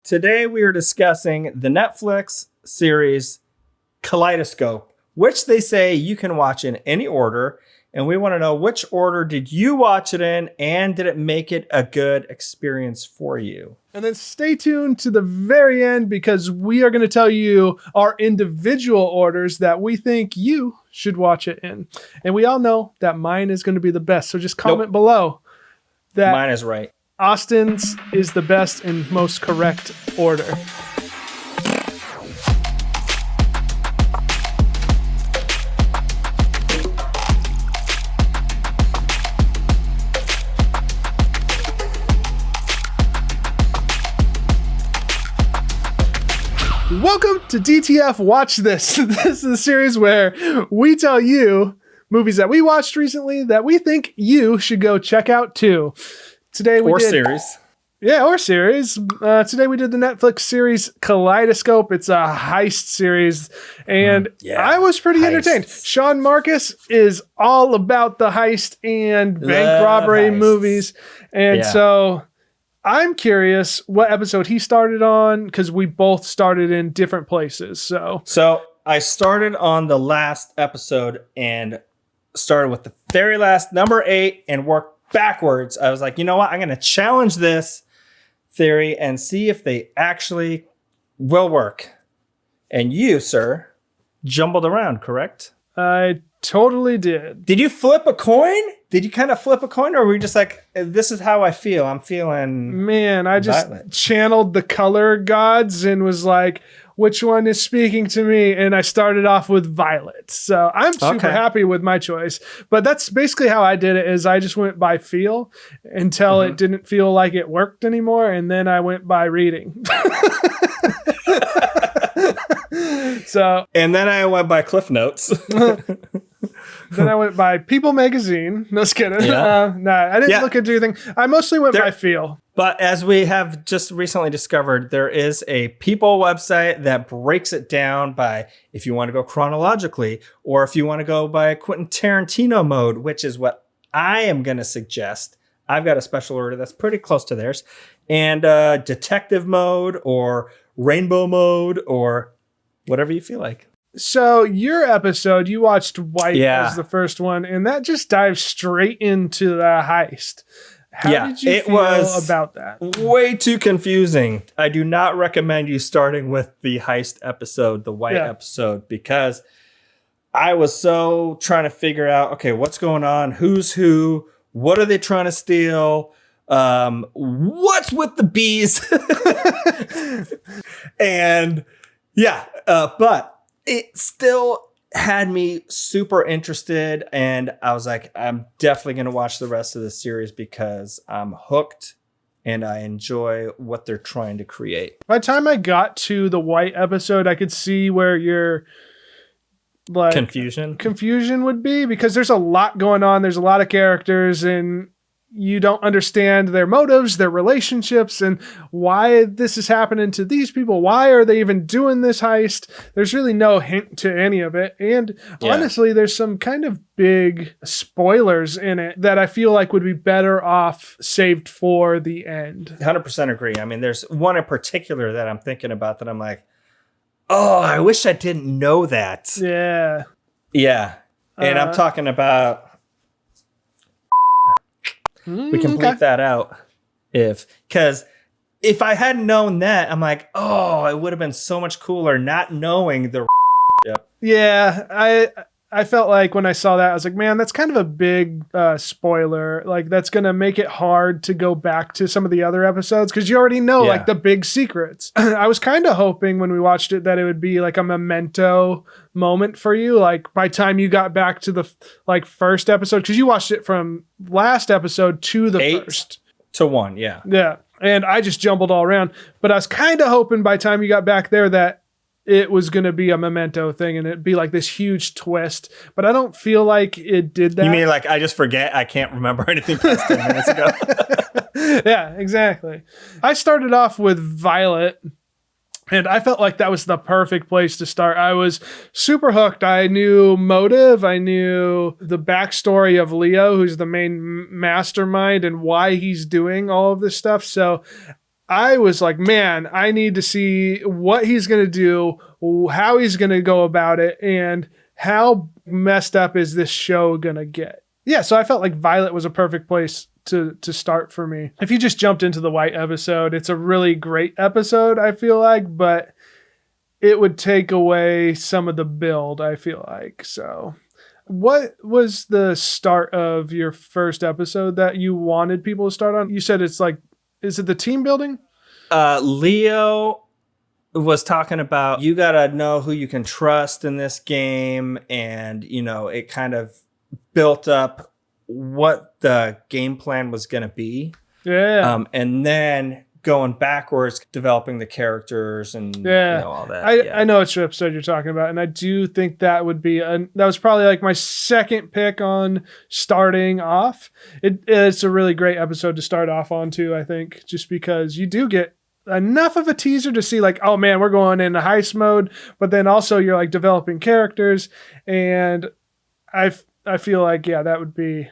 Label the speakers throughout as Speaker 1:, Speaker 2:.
Speaker 1: Today we are discussing the Netflix series Kaleidoscope, which they say you can watch in any order. And we want to know, which order did you watch it in, and did it make it a good experience for you?
Speaker 2: And then stay tuned to the very end, because we are going to tell you our individual orders that we think you should watch it in. And we all know that mine is going to be the best. So just comment below that
Speaker 1: mine is right.
Speaker 2: Austin's is the best and most correct order. Welcome to DTF Watch This. This is a series where we tell you movies that we watched recently that we think you should go check out too. Today we did
Speaker 1: series.
Speaker 2: Yeah, or series. Today we did the Netflix series Kaleidoscope. It's a heist series, and I was pretty entertained. Sean Marcus is all about the heist and bank robbery movies, and so I'm curious what episode he started on, because we both started in different places. So I started on the last episode and started with the very last, number 8, and worked backwards. I was like, you know what? I'm going to challenge this theory and see if they actually will work. And you, sir, jumbled around, correct? I totally did.
Speaker 1: Did you flip a coin? Did you kind of flip a coin, or were you just like, this is how I feel? I'm feeling...
Speaker 2: Man, I just channeled the color gods and was like, which one is speaking to me? And I started off with violet. So I'm super happy with my choice. But that's basically how I did it, is I just went by feel until it didn't feel like it worked anymore. And then I went by reading.
Speaker 1: And then I went by Cliff Notes.
Speaker 2: Then I went by People Magazine. No, just kidding. I didn't look into anything. I mostly went by feel. But
Speaker 1: as we have just recently discovered, there is a People website that breaks it down by if you want to go chronologically, or if you want to go by Quentin Tarantino mode, which is what I am going to suggest. I've got a special order that's pretty close to theirs. And detective mode, or rainbow mode, or whatever you feel like.
Speaker 2: So your episode, you watched White as the first one, and that just dives straight into the heist. How did you feel about that?
Speaker 1: Way too confusing. I do not recommend you starting with the heist episode, the White episode, because I was so trying to figure out, okay, what's going on? Who's who? What are they trying to steal? What's with the bees? And but it still had me super interested, and I was like, I'm definitely going to watch the rest of the series because I'm hooked and I enjoy what they're trying to create.
Speaker 2: By the time I got to the White episode, I could see where your confusion would be, because there's a lot going on. There's a lot of characters, and you don't understand their motives, their relationships, and why this is happening to these people. Why are they even doing this heist? There's really no hint to any of it. And honestly, there's some kind of big spoilers in it that I feel like would be better off saved for the end.
Speaker 1: 100% agree. I mean, there's one in particular that I'm thinking about that I'm like, oh, I wish I didn't know that.
Speaker 2: Yeah.
Speaker 1: Yeah. And I'm talking about... We can bleep that out because if I hadn't known that, I'm like, oh, it would have been so much cooler not knowing the.
Speaker 2: Yeah, I felt like when I saw that, I was like, man, that's kind of a big spoiler. Like, that's going to make it hard to go back to some of the other episodes, because you already know like the big secrets. I was kind of hoping when we watched it that it would be like a memento moment for you. Like, by the time you got back to the first episode, because you watched it from last episode to the
Speaker 1: 8
Speaker 2: first.
Speaker 1: To 1, yeah.
Speaker 2: Yeah. And I just jumbled all around. But I was kind of hoping by the time you got back there that it was going to be a memento thing and it'd be like this huge twist. But I don't feel like it did that.
Speaker 1: You mean like I just forget? I can't remember anything past 10 minutes ago.
Speaker 2: Yeah, exactly. I started off with Violet, and I felt like that was the perfect place to start. I was super hooked. I knew motive. I knew the backstory of Leo, who's the main mastermind, and why he's doing all of this stuff. So I was like, man, I need to see what he's going to do, how he's going to go about it, and how messed up is this show going to get. Yeah, so I felt like Violet was a perfect place to start for me. If you just jumped into the White episode, it's a really great episode, I feel like, but it would take away some of the build, I feel like. So what was the start of your first episode that you wanted people to start on? You said it's like, is it the team building?
Speaker 1: Leo was talking about you got to know who you can trust in this game. And, it kind of built up what the game plan was going to be.
Speaker 2: Yeah.
Speaker 1: And then going backwards, developing the characters and all that.
Speaker 2: I know which episode you're talking about, and I do think that would be that was probably like my second pick on starting off. It's a really great episode to start off on too, I think, just because you do get enough of a teaser to see like, oh man, we're going into heist mode, but then also you're like developing characters, and I feel like that would be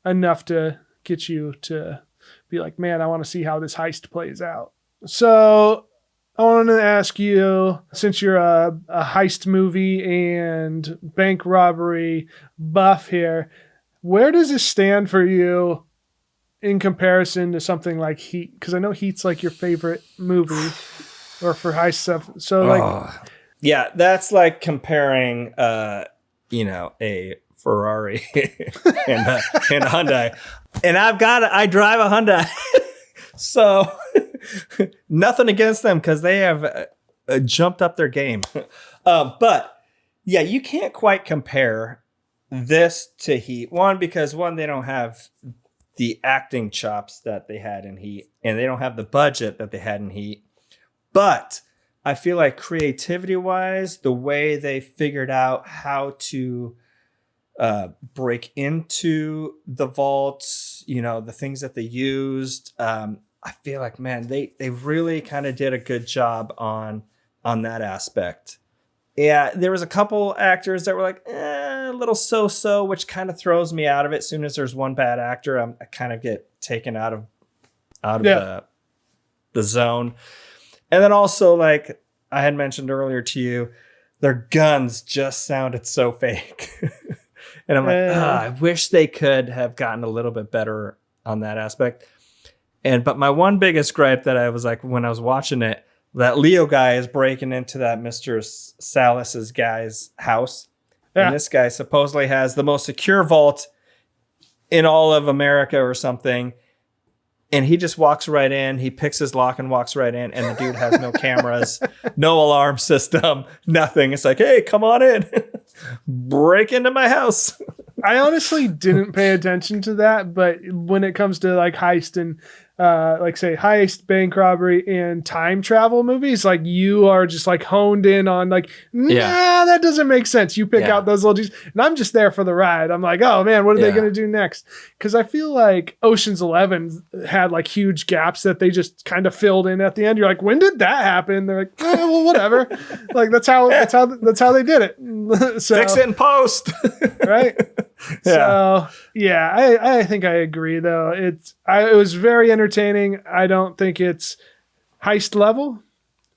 Speaker 2: enough to get you to be like, man, I want to see how this heist plays out. So I want to ask you, since you're a heist movie and bank robbery buff here, where does this stand for you in comparison to something like Heat? Because I know Heat's like your favorite movie or for heist stuff. So
Speaker 1: yeah, that's like comparing, a Ferrari and a Hyundai. And I drive a Hyundai. So nothing against them because they have jumped up their game. But yeah, you can't quite compare this to Heat. Because they don't have the acting chops that they had in Heat, and they don't have the budget that they had in Heat. But I feel like creativity wise, the way they figured out how to break into the vaults, the things that they used. I feel like, man, they really kind of did a good job on that aspect. Yeah, there was a couple actors that were like, a little so-so, which kind of throws me out of it. As soon as there's one bad actor, I kind of get taken out of the zone. And then also, like I had mentioned earlier to you, their guns just sounded so fake. And I'm like, I wish they could have gotten a little bit better on that aspect. But my one biggest gripe that I was like, when I was watching it, that Leo guy is breaking into that Mr. Salas's guy's house. Yeah. And this guy supposedly has the most secure vault in all of America or something. And he just walks right in. He picks his lock and walks right in. And the dude has no cameras, no alarm system, nothing. It's like, hey, come on in. Break into my house.
Speaker 2: I honestly didn't pay attention to that. But when it comes to like heist and like say heist, bank robbery, and time travel movies, like you are just like honed in on like, that doesn't make sense. You pick out those little details, and I'm just there for the ride. I'm like, oh man, what are they going to do next? Because I feel like Ocean's 11 had like huge gaps that they just kind of filled in at the end. You're like, when did that happen? They're like, well, whatever. Like that's how they did it. So,
Speaker 1: fix it in post,
Speaker 2: right? So I think I agree though. It was very entertaining. I don't think it's heist level,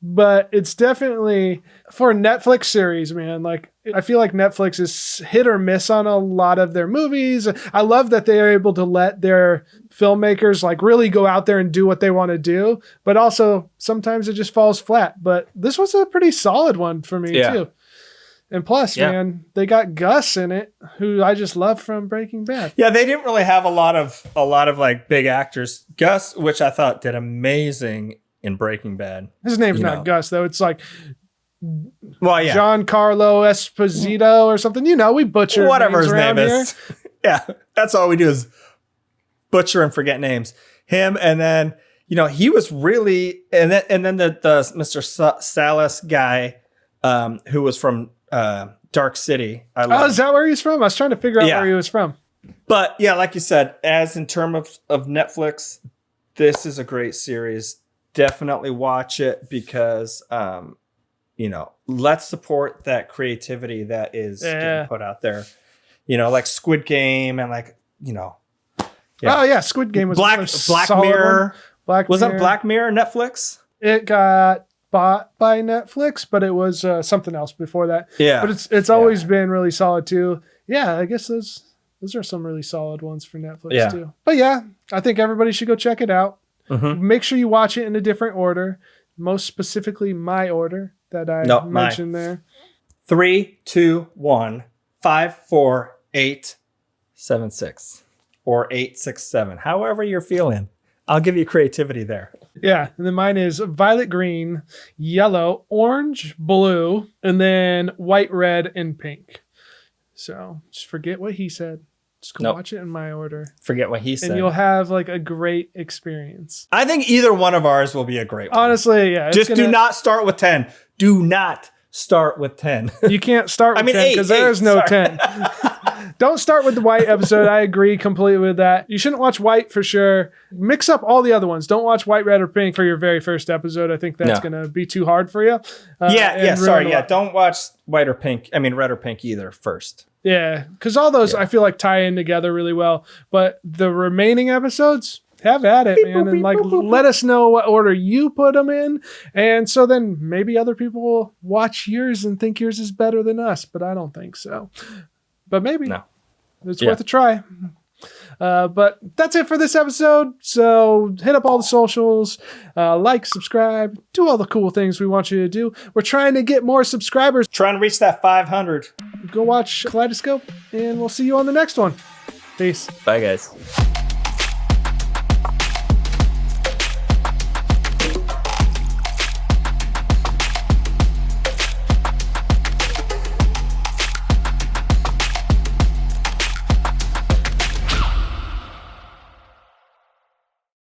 Speaker 2: but it's definitely for a Netflix series, man. Like I feel like Netflix is hit or miss on a lot of their movies. I love that they are able to let their filmmakers like really go out there and do what they want to do, but also sometimes it just falls flat. But this was a pretty solid one for me too. And plus, man, they got Gus in it, who I just love from Breaking Bad.
Speaker 1: Yeah, they didn't really have a lot of like big actors. Gus, which I thought did amazing in Breaking Bad.
Speaker 2: His name's not Gus, though. It's like
Speaker 1: Giancarlo
Speaker 2: Esposito or something. We butcher
Speaker 1: whatever
Speaker 2: names
Speaker 1: his name
Speaker 2: here.
Speaker 1: is. Yeah, that's all we do is butcher and forget names. Him, and then he was really, and then the Mr. Salas guy, who was from Dark City.
Speaker 2: Is that where he's from? I was trying to figure out where he was from.
Speaker 1: But yeah, like you said, as in terms of Netflix, this is a great series. Definitely watch it because, let's support that creativity that is getting put out there. Like Squid Game and like,
Speaker 2: Oh yeah, Squid Game was
Speaker 1: Black Mirror. Wasn't Black Mirror Netflix?
Speaker 2: It got bought by Netflix, but it was something else before that.
Speaker 1: Yeah.
Speaker 2: But it's always been really solid too. Yeah, I guess those are some really solid ones for Netflix too. But yeah, I think everybody should go check it out. Make sure you watch it in a different order. Most specifically, my order that I mentioned there.
Speaker 1: 3, 2, 1, 5, 4, 8, 7, 6, or 8, 6, 7. However you're feeling, I'll give you creativity there.
Speaker 2: Yeah, and then mine is violet, green, yellow, orange, blue, and then white, red, and pink. So just forget what he said. Just go watch it in my order.
Speaker 1: Forget what he said.
Speaker 2: And you'll have like a great experience.
Speaker 1: I think either one of ours will be a great one.
Speaker 2: Honestly, yeah.
Speaker 1: Just do not start with 10. Do not start with 10.
Speaker 2: You can't start with 10 because there is no 10. Don't start with the white episode. I agree completely with that. You shouldn't watch white for sure. Mix up all the other ones. Don't watch white, red, or pink for your very first episode. I think that's going to be too hard for you.
Speaker 1: Don't watch white or pink. I mean, red or pink either first.
Speaker 2: Yeah, because all those I feel like tie in together really well. But the remaining episodes, have at it, man. And like, let us know what order you put them in. And so then maybe other people will watch yours and think yours is better than us. But I don't think so. But maybe.
Speaker 1: No.
Speaker 2: It's worth a try. But that's it for this episode. So hit up all the socials, like, subscribe, do all the cool things we want you to do. We're trying to get more subscribers.
Speaker 1: Trying to reach that 500.
Speaker 2: Go watch Kaleidoscope, and we'll see you on the next one. Peace.
Speaker 1: Bye, guys.